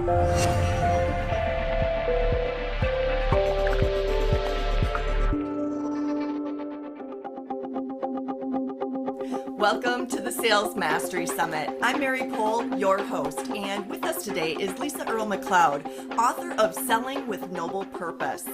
Welcome to the Sales Mastery Summit. I'm Mary Cole, your host, and with us today is Lisa Earle McLeod, author of Selling with Noble Purpose.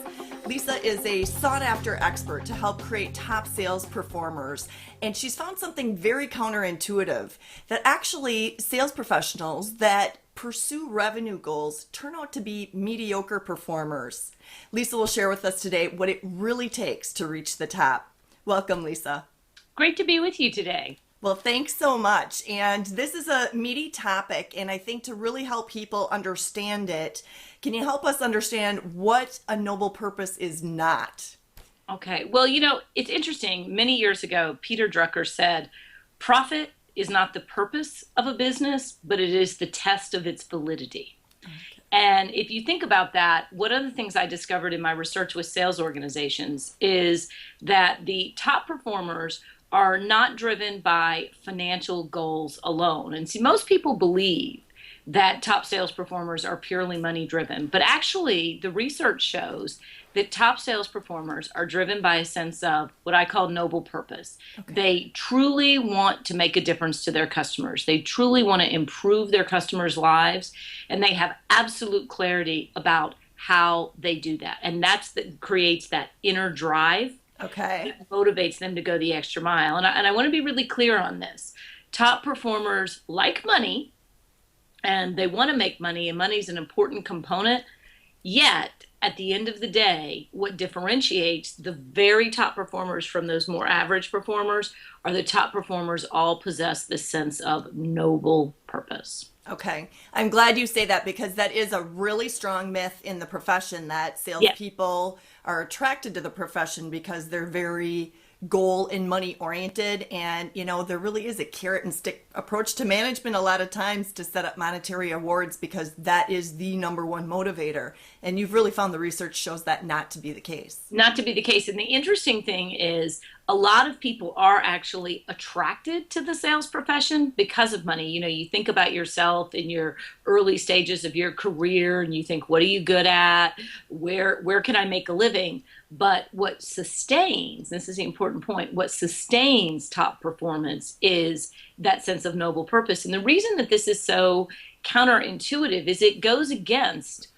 Lisa is a sought-after expert to help create top sales performers, and she's found something very counterintuitive, that actually sales professionals that pursue revenue goals turn out to be mediocre performers. Lisa will share with us today what it really takes to reach the top. Welcome, Lisa. Great to be with you today. Well, thanks so much. And this is a meaty topic, and I think to really help people understand it, can you help us understand what a noble purpose is not? Okay. Well, it's interesting. Many years ago, Peter Drucker said, profit is not the purpose of a business, but it is the test of its validity. Okay. And if you think about that, one of the things I discovered in my research with sales organizations is that the top performers are not driven by financial goals alone. And see, most people believe that top sales performers are purely money driven, but actually the research shows that top sales performers are driven by a sense of what I call noble purpose. Okay. They truly want to make a difference to their customers. They truly want to improve their customers' lives, and they have absolute clarity about how they do that. And that's that creates that inner drive. Okay. That motivates them to go the extra mile. And I want to be really clear on this. Top performers like money, and they want to make money, and money is an important component. Yet, at the end of the day, what differentiates the very top performers from those more average performers are the top performers all possess this sense of noble purpose. Okay. I'm glad you say that, because that is a really strong myth in the profession, that salespeople are attracted to the profession because they're very goal and money oriented. And, there really is a carrot and stick approach to management a lot of times to set up monetary awards, because that is the number one motivator. And you've really found the research shows that not to be the case. Not to be the case. And the interesting thing is a lot of people are actually attracted to the sales profession because of money. You think about yourself in your early stages of your career and you think, what are you good at? Where can I make a living? But what sustains, this is the important point, what sustains top performance is that sense of noble purpose. And the reason that this is so counterintuitive is it goes against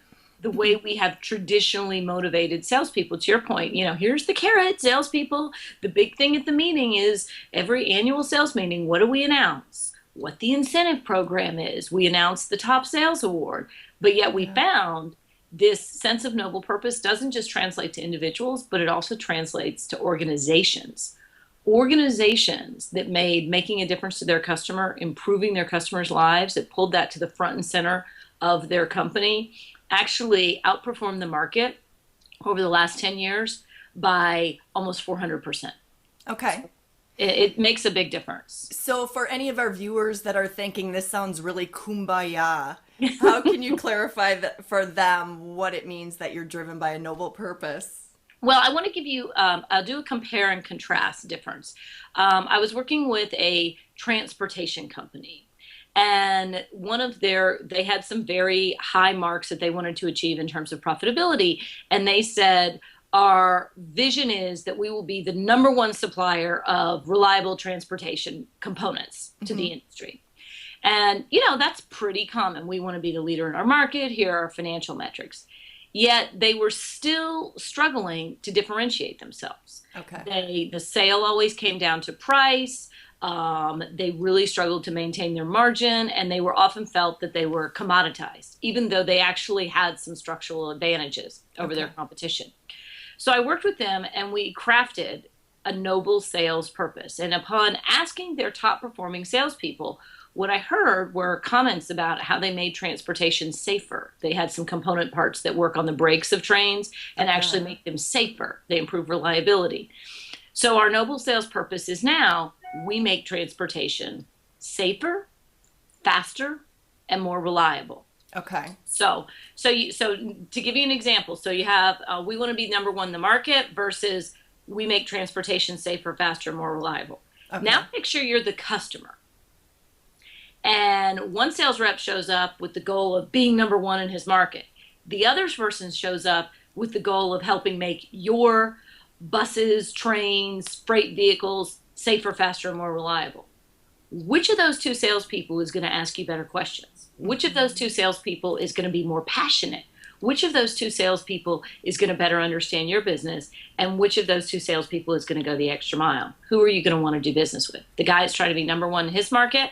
the way we have traditionally motivated salespeople. To your point, here's the carrot, salespeople. The big thing at the meeting is every annual sales meeting, what do we announce? What the incentive program is. We announce the top sales award. But yet we found this sense of noble purpose doesn't just translate to individuals, but it also translates to organizations. Organizations that made making a difference to their customer, improving their customers' lives, that pulled that to the front and center of their company, actually outperformed the market over the last 10 years by almost 400%. Okay. It makes a big difference. So for any of our viewers that are thinking this sounds really kumbaya, how can you clarify that for them what it means that you're driven by a noble purpose? Well, I want to give you, I'll do a compare and contrast difference. I was working with a transportation company, and they had some very high marks that they wanted to achieve in terms of profitability. And they said, our vision is that we will be the number one supplier of reliable transportation components to the industry. And, that's pretty common. We want to be the leader in our market. Here are our financial metrics. Yet they were still struggling to differentiate themselves. Okay. The sale always came down to price. They really struggled to maintain their margin, and they were often felt that they were commoditized, even though they actually had some structural advantages over their competition. So I worked with them, and we crafted a noble sales purpose. And upon asking their top performing salespeople, what I heard were comments about how they made transportation safer. They had some component parts that work on the brakes of trains and actually make them safer. They improve reliability. So our noble sales purpose is now we make transportation safer, faster, and more reliable. Okay. So to give you an example, so you have we want to be number one in the market versus we make transportation safer, faster, more reliable. Okay. Now picture you're the customer. And one sales rep shows up with the goal of being number one in his market. The other person shows up with the goal of helping make your buses, trains, freight vehicles safer, faster, and more reliable. Which of those two salespeople is going to ask you better questions? Which of those two salespeople is going to be more passionate? Which of those two salespeople is going to better understand your business? And which of those two salespeople is going to go the extra mile? Who are you going to want to do business with? The guy that's trying to be number one in his market,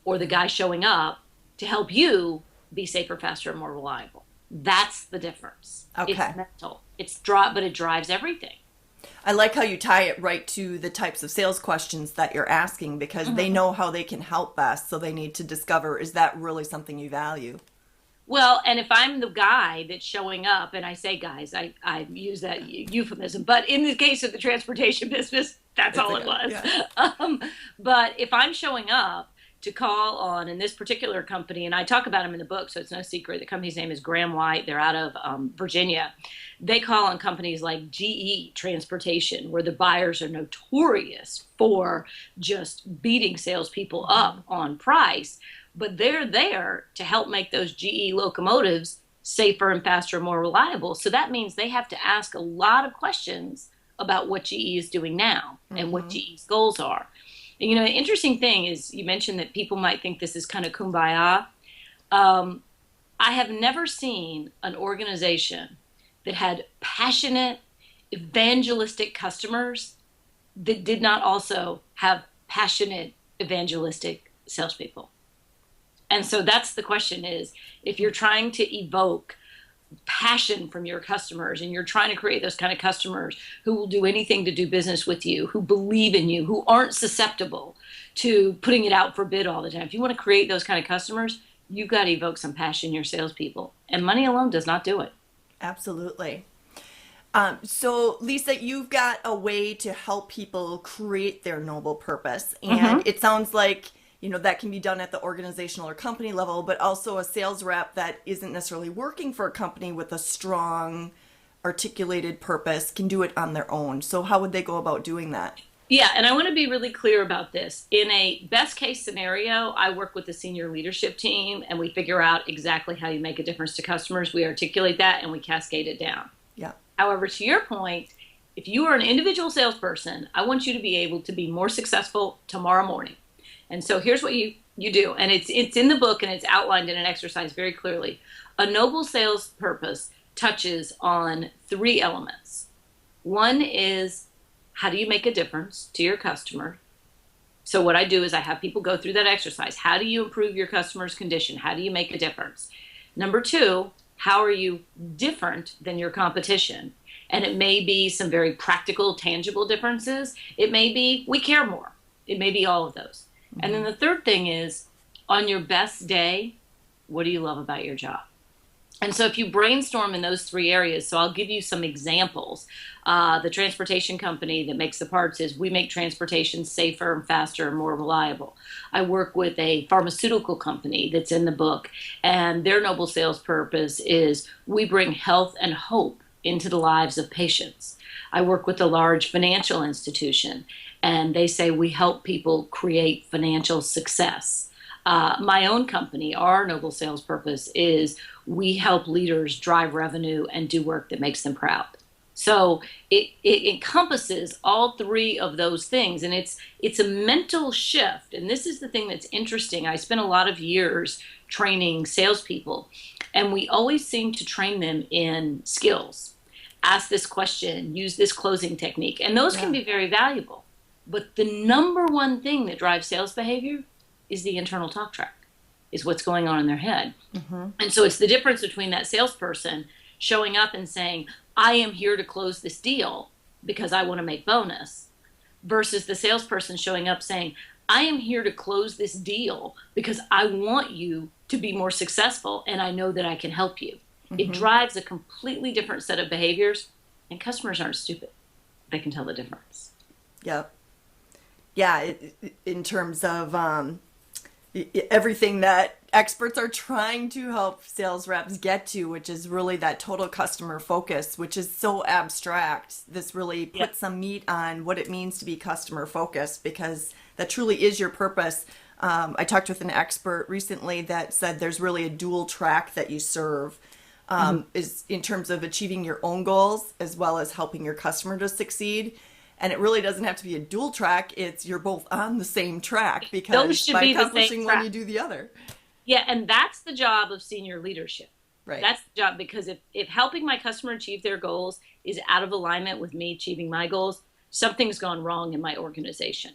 or the guy showing up to help you be safer, faster, and more reliable? That's the difference. Okay. It's mental. But it drives everything. I like how you tie it right to the types of sales questions that you're asking, because they know how they can help best. So they need to discover, is that really something you value? Well, and if I'm the guy that's showing up, and I say guys, I use that euphemism, but in the case of the transportation business, that's all it was. Yeah. But if I'm showing up to call on, in this particular company, and I talk about them in the book, so it's no secret, the company's name is Graham White. They're out of Virginia. They call on companies like GE Transportation, where the buyers are notorious for just beating salespeople up on price. But they're there to help make those GE locomotives safer and faster and more reliable. So that means they have to ask a lot of questions about what GE is doing now and what GE's goals are. And, you know, the interesting thing is, you mentioned that people might think this is kind of kumbaya. I have never seen an organization that had passionate, evangelistic customers that did not also have passionate, evangelistic salespeople. And so that's the question, is if you're trying to evoke passion from your customers and you're trying to create those kind of customers who will do anything to do business with you, who believe in you, who aren't susceptible to putting it out for bid all the time. If you want to create those kind of customers, you've got to evoke some passion in your salespeople. And money alone does not do it. Absolutely. So Lisa, you've got a way to help people create their noble purpose. And it sounds like, you know, that can be done at the organizational or company level, but also a sales rep that isn't necessarily working for a company with a strong articulated purpose can do it on their own. So how would they go about doing that? Yeah, and I want to be really clear about this. In a best case scenario, I work with the senior leadership team and we figure out exactly how you make a difference to customers. We articulate that and we cascade it down. Yeah. However, to your point, if you are an individual salesperson, I want you to be able to be more successful tomorrow morning. And so here's what you do, and it's in the book and it's outlined in an exercise very clearly. A noble sales purpose touches on three elements. One is, how do you make a difference to your customer? So what I do is I have people go through that exercise. How do you improve your customer's condition? How do you make a difference? Number two, how are you different than your competition? And it may be some very practical, tangible differences. It may be we care more. It may be all of those. And then the third thing is, on your best day, what do you love about your job? And so if you brainstorm in those three areas, so I'll give you some examples. The transportation company that makes the parts is, we make transportation safer and faster and more reliable. I work with a pharmaceutical company that's in the book, and their noble sales purpose is, we bring health and hope into the lives of patients. I work with a large financial institution, and they say we help people create financial success. My own company, our noble sales purpose is, we help leaders drive revenue and do work that makes them proud. So it encompasses all three of those things, and it's a mental shift. And this is the thing that's interesting. I spent a lot of years training salespeople, and we always seem to train them in skills. Ask this question, use this closing technique, and those can be very valuable. But the number one thing that drives sales behavior is the internal talk track, is what's going on in their head. And so it's the difference between that salesperson showing up and saying, I am here to close this deal because I want to make bonus, versus the salesperson showing up saying, I am here to close this deal because I want you to be more successful and I know that I can help you. It drives a completely different set of behaviors, and customers aren't stupid. They can tell the difference. Yep. Yeah, in terms of everything that experts are trying to help sales reps get to, which is really that total customer focus, which is so abstract. This really puts some meat on what it means to be customer focused, because that truly is your purpose. I talked with an expert recently that said there's really a dual track that you serve, is in terms of achieving your own goals as well as helping your customer to succeed. And it really doesn't have to be a dual track. It's you're both on the same track Those because should by be the accomplishing same one, track. you do the other. Yeah, and that's the job of senior leadership. Right. That's the job, because if helping my customer achieve their goals is out of alignment with me achieving my goals, something's gone wrong in my organization.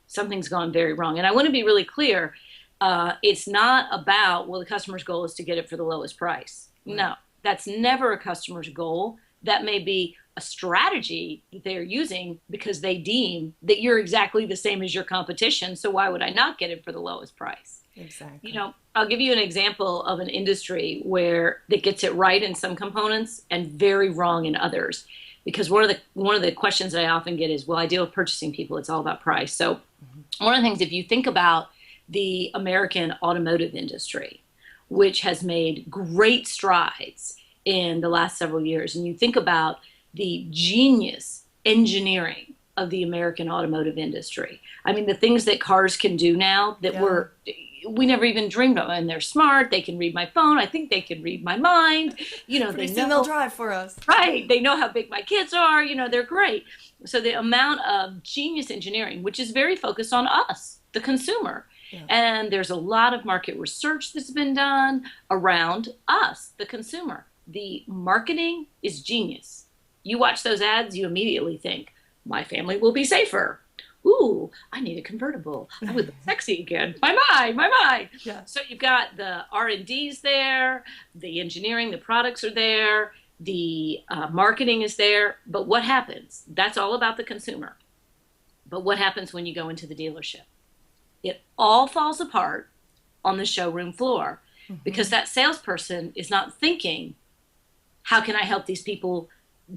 Something's gone very wrong. And I want to be really clear. It's not about, well, the customer's goal is to get it for the lowest price. Right. No, that's never a customer's goal. That may be a strategy that they're using because they deem that you're exactly the same as your competition. So why would I not get it for the lowest price? Exactly. You know, I'll give you an example of an industry where it gets it right in some components and very wrong in others. Because one of the questions that I often get is, well, I deal with purchasing people. It's all about price. So one of the things, if you think about the American automotive industry, which has made great strides in the last several years, and you think about the genius engineering of the American automotive industry. I mean, the things that cars can do now that we never even dreamed of, and they're smart. They can read my phone. I think they can read my mind. You know, Pretty they soon know, they'll drive for us. right. They know how big my kids are. You know, they're great. So the amount of genius engineering, which is very focused on us, the consumer. Yeah. And there's a lot of market research that's been done around us, the consumer. The marketing is genius. You watch those ads, you immediately think, my family will be safer. Ooh, I need a convertible. I would look sexy again. My mind. Yeah. So you've got the R&Ds there, the engineering, the products are there, the marketing is there. But what happens? That's all about the consumer. But what happens when you go into the dealership? It all falls apart on the showroom floor because that salesperson is not thinking, how can I help these people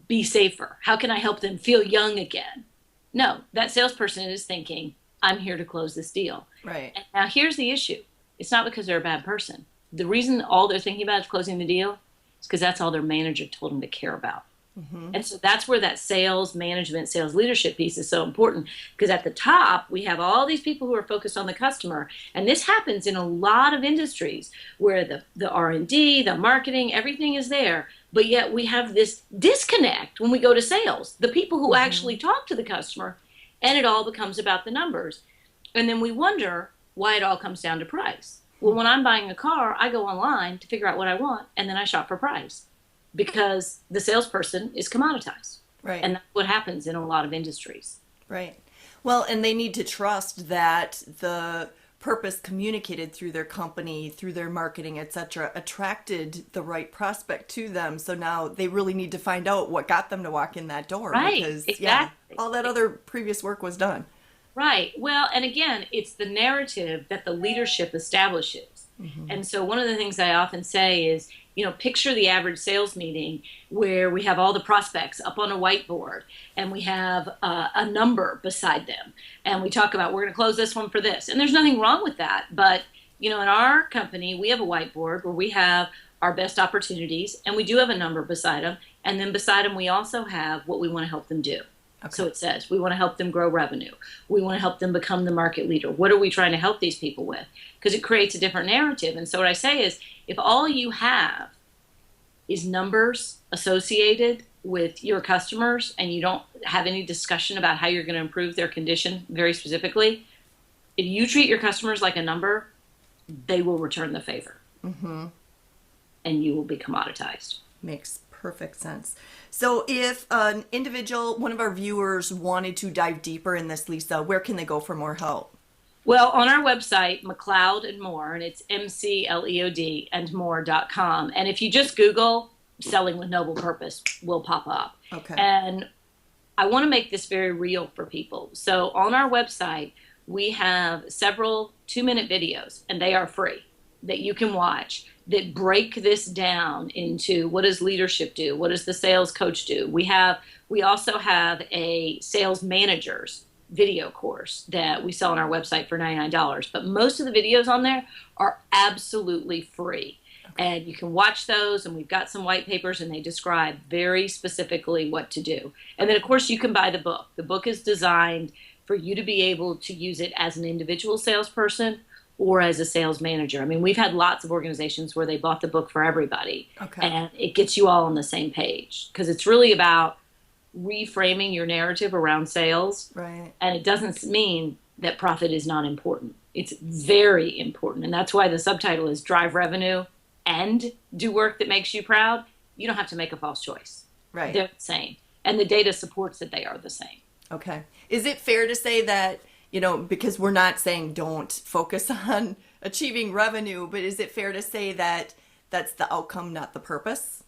be safer? How can I help them feel young again? No, that salesperson is thinking, I'm here to close this deal. Right. And now here's the issue. It's not because they're a bad person. The reason all they're thinking about is closing the deal is because that's all their manager told them to care about. And so that's where that sales management, sales leadership piece is so important, because at the top, we have all these people who are focused on the customer. And this happens in a lot of industries where the R&D, the marketing, everything is there. But yet we have this disconnect when we go to sales, the people who actually talk to the customer, and it all becomes about the numbers. And then we wonder why it all comes down to price. Well, when I'm buying a car, I go online to figure out what I want, and then I shop for price. Because the salesperson is commoditized. Right. And that's what happens in a lot of industries. Right. Well, and they need to trust that the purpose communicated through their company, through their marketing, etc., attracted the right prospect to them. So now they really need to find out what got them to walk in that door. Right. Because, exactly. All that other previous work was done. Right. Well, and again, it's the narrative that the leadership establishes. And so one of the things I often say is, you know, picture the average sales meeting where we have all the prospects up on a whiteboard and we have a number beside them. And we talk about, we're going to close this one for this. And there's nothing wrong with that. But, you know, in our company, we have a whiteboard where we have our best opportunities and we do have a number beside them. And then beside them, we also have what we want to help them do. Okay. So it says, we want to help them grow revenue. We want to help them become the market leader. What are we trying to help these people with? Because it creates a different narrative. And so what I say is, if all you have is numbers associated with your customers and you don't have any discussion about how you're going to improve their condition very specifically, if you treat your customers like a number, they will return the favor. And you will be commoditized. Makes perfect sense. So if an individual, one of our viewers, wanted to dive deeper in this, Lisa, where can they go for more help? Well, on our website, McLeod and More, and it's McLeod and more.com. And if you just Google selling with noble purpose, will pop up. Okay. And I want to make this very real for people. So on our website, we have several 2-minute videos, and they are free, that you can watch, that break this down into what does leadership do? What does the sales coach do? We also have a sales manager's video course that we sell on our website for $99. But most of the videos on there are absolutely free. Okay. And you can watch those, and we've got some white papers, and they describe very specifically what to do. And then, of course, you can buy the book. The book is designed for you to be able to use it as an individual salesperson or as a sales manager. I mean, we've had lots of organizations where they bought the book for everybody, and it gets you all on the same page, because it's really about reframing your narrative around sales. Right. And it doesn't mean that profit is not important. It's very important. And that's why the subtitle is Drive Revenue and Do Work That Makes You Proud. You don't have to make a false choice. Right. They're the same. And the data supports that they are the same. Okay. Is it fair to say that, because we're not saying don't focus on achieving revenue, but is it fair to say that that's the outcome, not the purpose?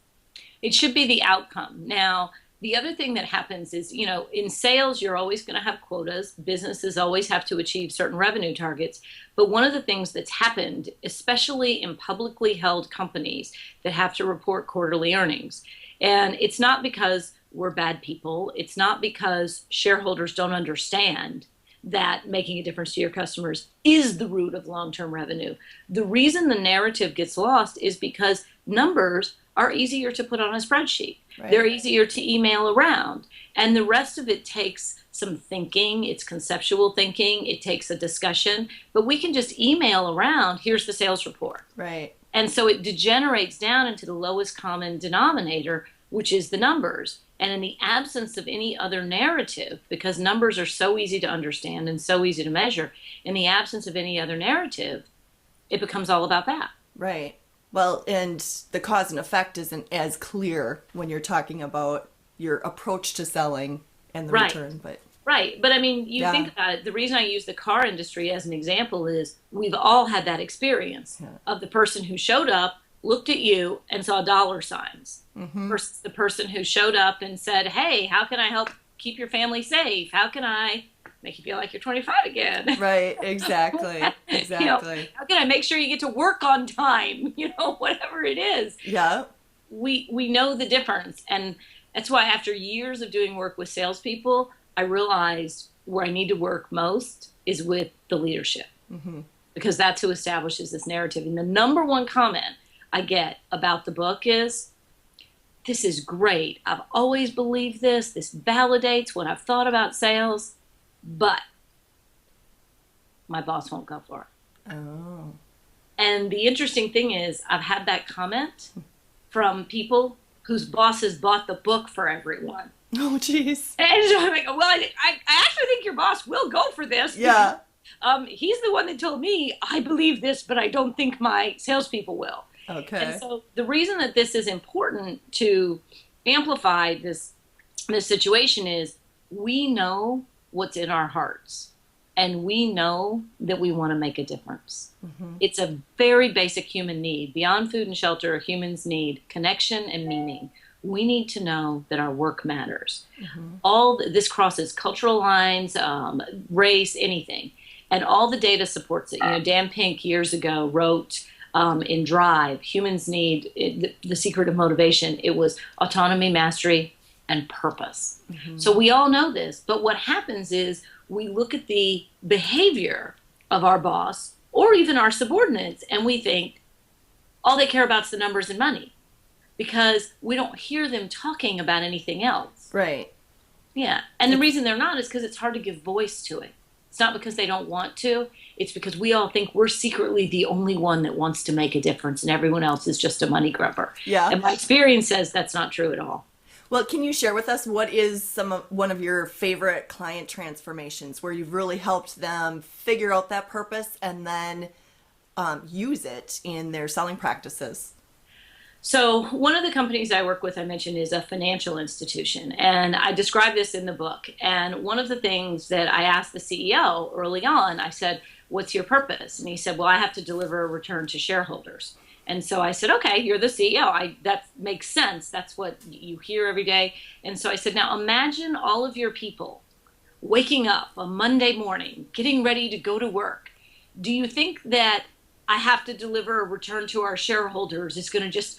It should be the outcome. Now, the other thing that happens is, in sales, you're always going to have quotas. Businesses always have to achieve certain revenue targets. But one of the things that's happened, especially in publicly held companies that have to report quarterly earnings, and it's not because we're bad people. It's not because shareholders don't understand that making a difference to your customers is the root of long-term revenue. The reason the narrative gets lost is because numbers are easier to put on a spreadsheet. Right. They're easier to email around. And the rest of it takes some thinking. It's conceptual thinking. It takes a discussion. But we can just email around, here's the sales report. Right. And so it degenerates down into the lowest common denominator, which is the numbers. And in the absence of any other narrative, because numbers are so easy to understand and so easy to measure, in the absence of any other narrative, it becomes all about that. Right. Well, and the cause and effect isn't as clear when you're talking about your approach to selling and the return. Right. But I mean, you think about it, the reason I use the car industry as an example is we've all had that experience of the person who showed up, looked at you, and saw dollar signs versus the person who showed up and said, hey, how can I help keep your family safe? How can I make you feel like you're 25 again? Right, exactly. Exactly. How can I make sure you get to work on time? Whatever it is. Yeah. We know the difference. And that's why after years of doing work with salespeople, I realized where I need to work most is with the leadership, because that's who establishes this narrative. And the number one comment I get about the book is, this is great. I've always believed this. This validates what I've thought about sales, but my boss won't go for it. Oh. And the interesting thing is, I've had that comment from people whose bosses bought the book for everyone. Oh, geez. And so I'm like, well, I actually think your boss will go for this. Yeah. He's the one that told me, I believe this, but I don't think my salespeople will. Okay. And so the reason that this is important to amplify this situation is we know what's in our hearts, and we know that we want to make a difference. It's a very basic human need. Beyond food and shelter, humans need connection and meaning. We need to know that our work matters. All this crosses cultural lines, race, anything. And all the data supports it. Dan Pink years ago wrote in Drive, humans need, the secret of motivation, it was autonomy, mastery, and purpose. So we all know this, but what happens is we look at the behavior of our boss or even our subordinates, and we think all they care about is the numbers and money, because we don't hear them talking about anything else. Right. Yeah. And the reason they're not is because it's hard to give voice to it. It's not because they don't want to. It's because we all think we're secretly the only one that wants to make a difference, and everyone else is just a money grubber. Yeah. And my experience says that's not true at all. Well, can you share with us what is one of your favorite client transformations where you've really helped them figure out that purpose and then use it in their selling practices? So one of the companies I work with, I mentioned, is a financial institution. And I describe this in the book. And one of the things that I asked the CEO early on, I said, what's your purpose? And he said, well, I have to deliver a return to shareholders. And so I said, okay, you're the CEO. That makes sense. That's what you hear every day. And so I said, now imagine all of your people waking up a Monday morning, getting ready to go to work. Do you think that I have to deliver a return to our shareholders is going to just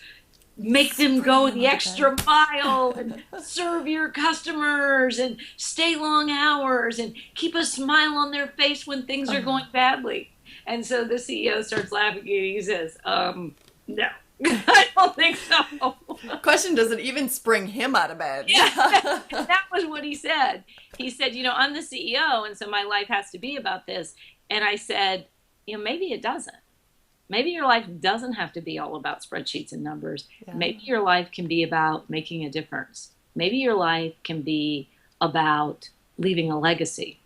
make them go the extra mile and serve your customers and stay long hours and keep a smile on their face when things are going badly? And so the CEO starts laughing and he says, no, I don't think so. Question doesn't even spring him out of bed. Yeah, that was what he said. He said, I'm the CEO, and so my life has to be about this. And I said, maybe it doesn't. Maybe your life doesn't have to be all about spreadsheets and numbers. Yeah. Maybe your life can be about making a difference. Maybe your life can be about leaving a legacy.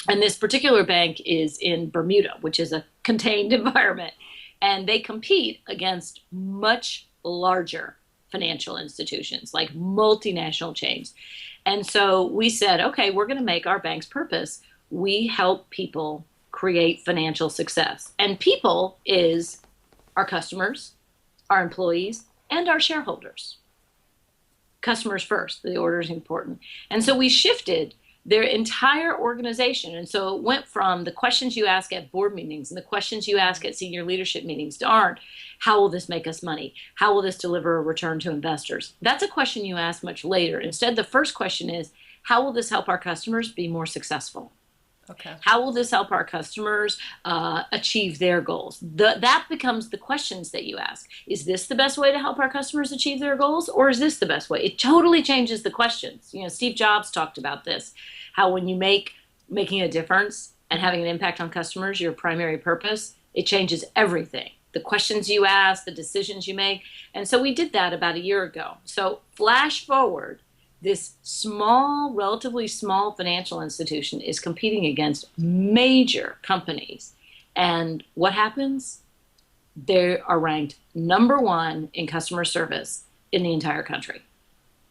And this particular bank is in Bermuda, which is a contained environment. And they compete against much larger financial institutions, like multinational chains. And so we said, okay, we're going to make our bank's purpose. We help people create financial success. And people is our customers, our employees, and our shareholders. Customers first, the order is important. And so we shifted their entire organization. And so it went from the questions you ask at board meetings and the questions you ask at senior leadership meetings aren't, how will this make us money? How will this deliver a return to investors? That's a question you ask much later. Instead, the first question is, how will this help our customers be more successful? Okay. How will this help our customers achieve their goals? That becomes the questions that you ask. Is this the best way to help our customers achieve their goals, or is this the best way? It totally changes the questions. Steve Jobs talked about this, how when you making a difference and having an impact on customers your primary purpose, it changes everything. The questions you ask, the decisions you make. And so we did that about a year ago. So flash forward, this relatively small financial institution is competing against major companies. And what happens? They are ranked number one in customer service in the entire country.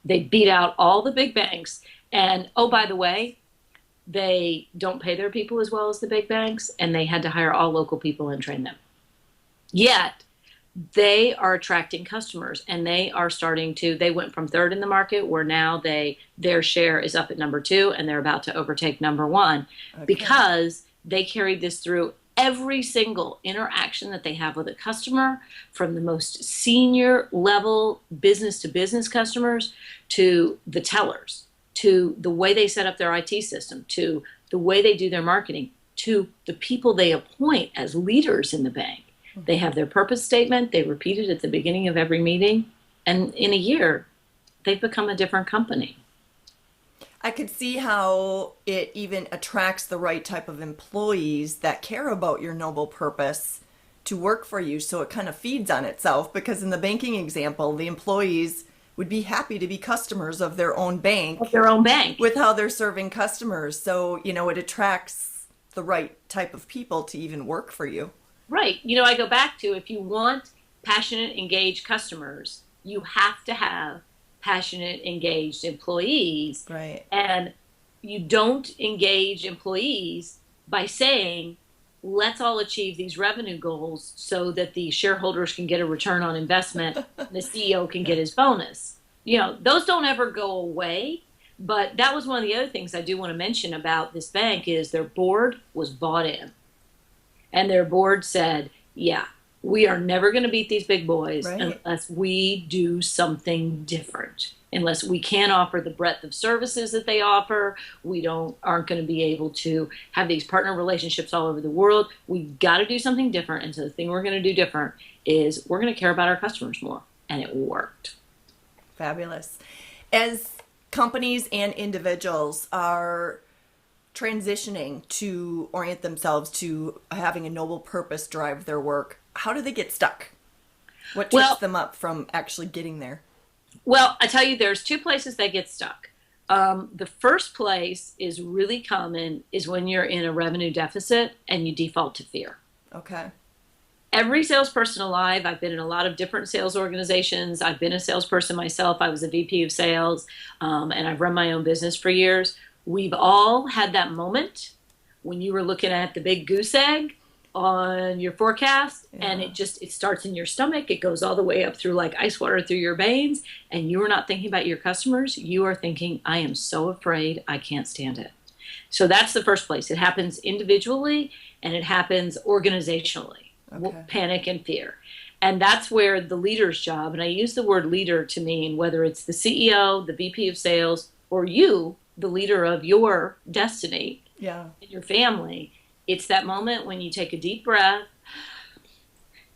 They beat out all the big banks. And oh, by the way, they don't pay their people as well as the big banks, and they had to hire all local people and train them. Yet, they are attracting customers, and they went from third in the market, where now their share is up at number 2, and they're about to overtake number 1, because they carried this through every single interaction that they have with a customer, from the most senior level business to business customers to the tellers, to the way they set up their IT system, to the way they do their marketing, to the people they appoint as leaders in the bank. They have their purpose statement. They repeat it at the beginning of every meeting. And in a year, they've become a different company. I could see how it even attracts the right type of employees that care about your noble purpose to work for you. So it kind of feeds on itself, because in the banking example, the employees would be happy to be customers of their own bank. Of their own bank. With how they're serving customers. So, it attracts the right type of people to even work for you. Right. I go back to, if you want passionate, engaged customers, you have to have passionate, engaged employees. Right. And you don't engage employees by saying, let's all achieve these revenue goals so that the shareholders can get a return on investment and the CEO can get his bonus. Those don't ever go away. But that was one of the other things I do want to mention about this bank is their board was bought in. And their board said, yeah, we are never going to beat these big boys unless we do something different. Unless we can offer the breadth of services that they offer, we aren't going to be able to have these partner relationships all over the world. We've got to do something different. And so the thing we're going to do different is we're going to care about our customers more. And it worked. Fabulous. As companies and individuals are transitioning to orient themselves to having a noble purpose drive their work, how do they get stuck? What trips them up from actually getting there? Well, I tell you, there's 2 places they get stuck. The first place is really common is when you're in a revenue deficit and you default to fear. Okay. Every salesperson alive, I've been in a lot of different sales organizations. I've been a salesperson myself. I was a VP of sales, and I've run my own business for years. We've all had that moment when you were looking at the big goose egg on your forecast, and it starts in your stomach. It goes all the way up through like ice water through your veins, and you are not thinking about your customers. You are thinking, I am so afraid, I can't stand it. So that's the first place. It happens individually, and it happens organizationally. Okay. Panic and fear. And that's where the leader's job, and I use the word leader to mean whether it's the CEO, the VP of sales, or you, the leader of your destiny, your family. It's that moment when you take a deep breath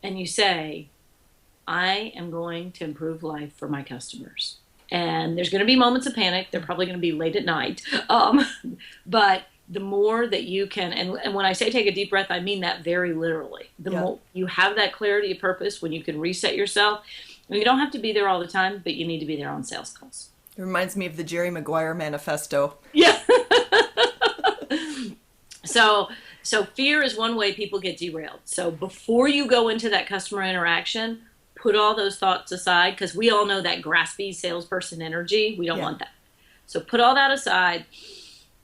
and you say, I am going to improve life for my customers. And there's going to be moments of panic. They're probably going to be late at night. But the more that you can, and when I say take a deep breath, I mean that very literally. The more you have that clarity of purpose, when you can reset yourself, and you don't have to be there all the time, but you need to be there on sales calls. It reminds me of the Jerry Maguire manifesto. Yeah. So fear is one way people get derailed. So before you go into that customer interaction, put all those thoughts aside, because we all know that graspy salesperson energy. We don't want that. So put all that aside,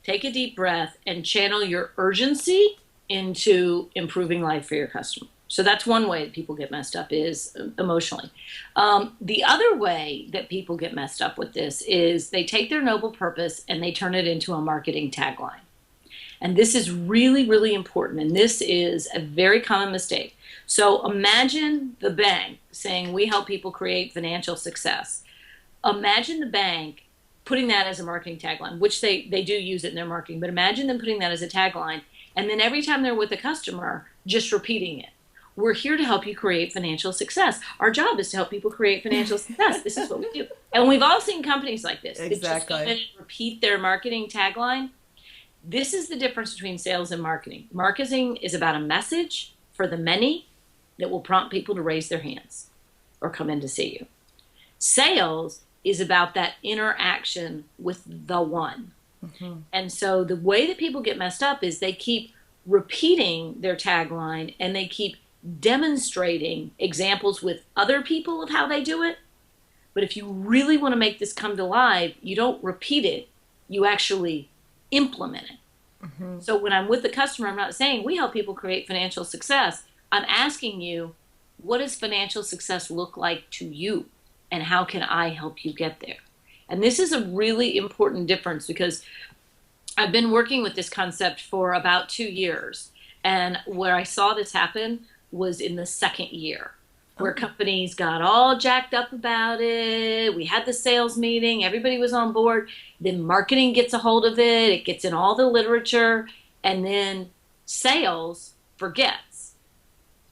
take a deep breath, and channel your urgency into improving life for your customer. So that's one way that people get messed up, is emotionally. The other way that people get messed up with this is they take their noble purpose and they turn it into a marketing tagline. And this is really, really important. And this is a very common mistake. So imagine the bank saying, we help people create financial success. Imagine the bank putting that as a marketing tagline, which they do use it in their marketing. But imagine them putting that as a tagline. And then every time they're with a customer, just repeating it. We're here to help you create financial success. Our job is to help people create financial success. This is what we do. And we've all seen companies like this. Exactly. They just come in and repeat their marketing tagline. This is the difference between sales and marketing. Marketing is about a message for the many that will prompt people to raise their hands or come in to see you. Sales is about that interaction with the one. Mm-hmm. And so the way that people get messed up is they keep repeating their tagline and they keep demonstrating examples with other people of how they do it. But if you really want to make this come to life, you don't repeat it, you actually implement it. Mm-hmm. So when I'm with the customer, I'm not saying we help people create financial success. I'm asking you, what does financial success look like to you? And how can I help you get there? And this is a really important difference, because I've been working with this concept for about 2 years. And where I saw this happen was in the second year, where companies got all jacked up about it. We had the sales meeting, everybody was on board. Then marketing gets a hold of it, it gets in all the literature, and then sales forgets.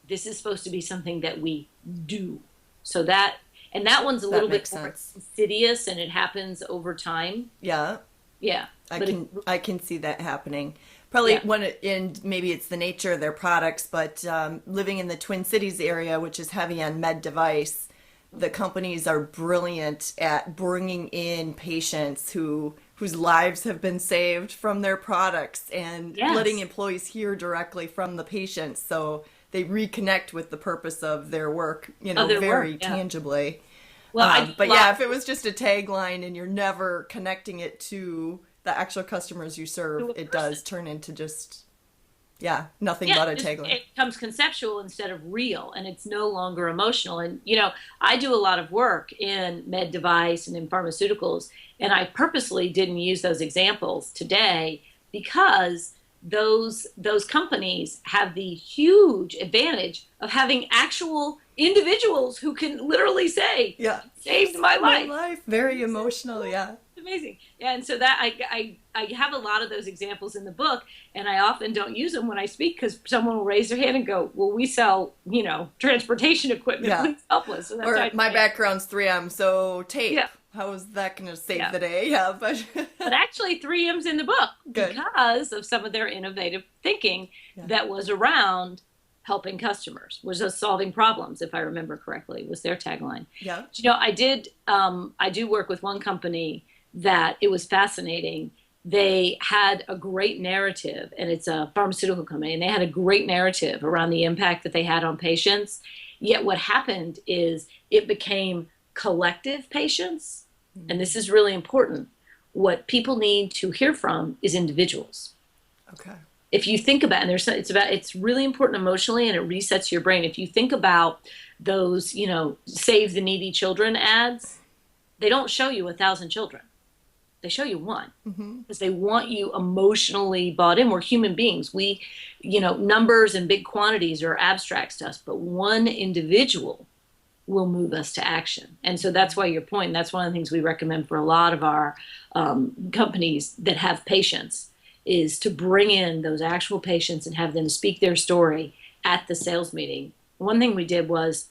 This is supposed to be something that we do. So that one's a little bit more insidious, and it happens over time. Yeah. Yeah. I can see that happening. Probably maybe it's the nature of their products, but living in the Twin Cities area, which is heavy on med device, the companies are brilliant at bringing in patients whose lives have been saved from their products, and letting employees hear directly from the patients, so they reconnect with the purpose of their work, very tangibly. Well, if it was just a tagline and you're never connecting it to the actual customers you serve, it does turn into just nothing but a tagline. It becomes conceptual instead of real, and it's no longer emotional. And I do a lot of work in med device and in pharmaceuticals, and I purposely didn't use those examples today because those companies have the huge advantage of having actual individuals who can literally say, saved my life. Very emotional. Amazing. And so that I have a lot of those examples in the book, and I often don't use them when I speak, because someone will raise their hand and go, well, we sell transportation equipment. Please help us. So that's my background's 3M, so tape. How is that going to save the day? But actually 3M's in the book because of some of their innovative thinking that was around helping customers, was just solving problems, if I remember correctly, was their tagline. Yeah. I do work with one company that it was fascinating. They had a great narrative, and it's a pharmaceutical company, and they had a great narrative around the impact that they had on patients. Yet what happened is it became collective patients, and this is really important. What people need to hear from is individuals. Okay. If you think about, it's really important emotionally, and it resets your brain. If you think about those, save the needy children ads, they don't show you 1,000 children. They show you one, because they want you emotionally bought in. We're human beings. We, numbers and big quantities are abstracts to us, but one individual will move us to action. And so that's why your point, that's one of the things we recommend for a lot of our companies that have patients, is to bring in those actual patients and have them speak their story at the sales meeting. One thing we did was,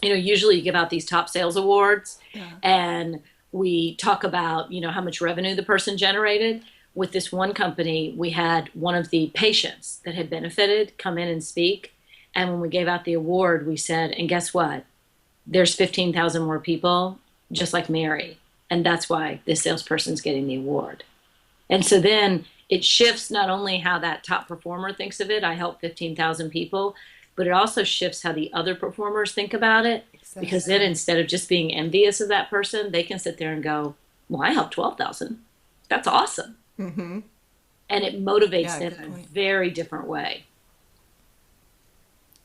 usually you give out these top sales awards, and we talk about, how much revenue the person generated. with this one company, we had one of the patients that had benefited come in and speak. And when we gave out the award, we said, and guess what? There's 15,000 more people just like Mary. And that's why this salesperson's getting the award. And so then it shifts not only how that top performer thinks of it, I helped 15,000 people, but it also shifts how the other performers think about it. Exactly. Because then instead of just being envious of that person, they can sit there and go, well, I helped 12,000. That's awesome. Mm-hmm. And it motivates them in a very different way.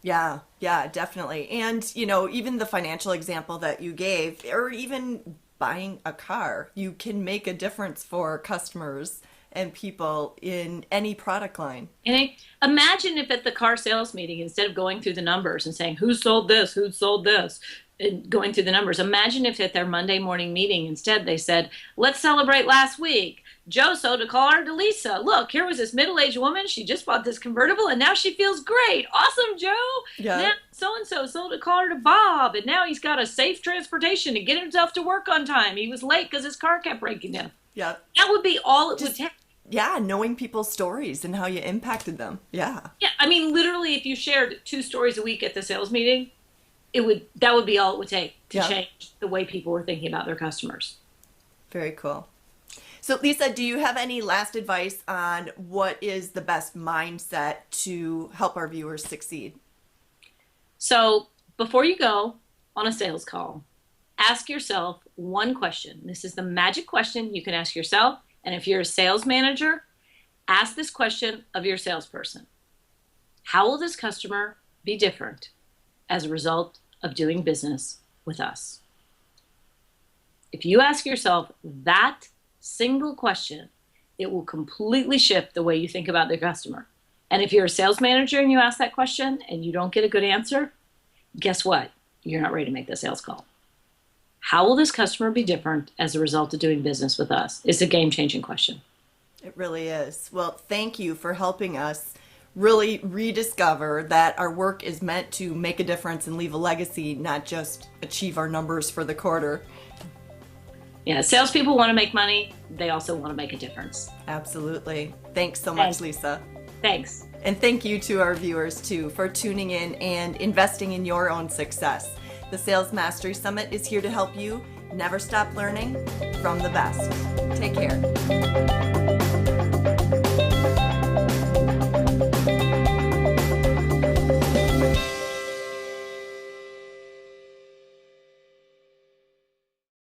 Yeah, definitely. And, even the financial example that you gave, or even buying a car, you can make a difference for customers and people in any product line. And imagine if at the car sales meeting, instead of going through the numbers and saying, who sold this, and going through the numbers, imagine if at their Monday morning meeting, instead they said, let's celebrate last week. Joe sold a car to Lisa. Look, here was this middle-aged woman. She just bought this convertible, and now she feels great. Awesome, Joe. Yeah. Now so-and-so sold a car to Bob, and now he's got a safe transportation to get himself to work on time. He was late because his car kept breaking down. Yeah. That would be all it would take. Yeah, knowing people's stories and how you impacted them. Yeah. Yeah, I mean, literally, if you shared 2 stories a week at the sales meeting, that would be all it would take to change the way people were thinking about their customers. Very cool. So, Lisa, do you have any last advice on what is the best mindset to help our viewers succeed? So, before you go on a sales call, ask yourself one question. This is the magic question you can ask yourself. And if you're a sales manager, ask this question of your salesperson. How will this customer be different as a result of doing business with us? If you ask yourself that single question, it will completely shift the way you think about the customer. And if you're a sales manager and you ask that question and you don't get a good answer, guess what? You're not ready to make the sales call. How will this customer be different as a result of doing business with us? It's a game-changing question. It really is. Well, thank you for helping us really rediscover that our work is meant to make a difference and leave a legacy, not just achieve our numbers for the quarter. Yeah, salespeople want to make money. They also want to make a difference. Absolutely. Thanks so much, Lisa. Thanks. And thank you to our viewers, too, for tuning in and investing in your own success. The Sales Mastery Summit is here to help you never stop learning from the best. Take care.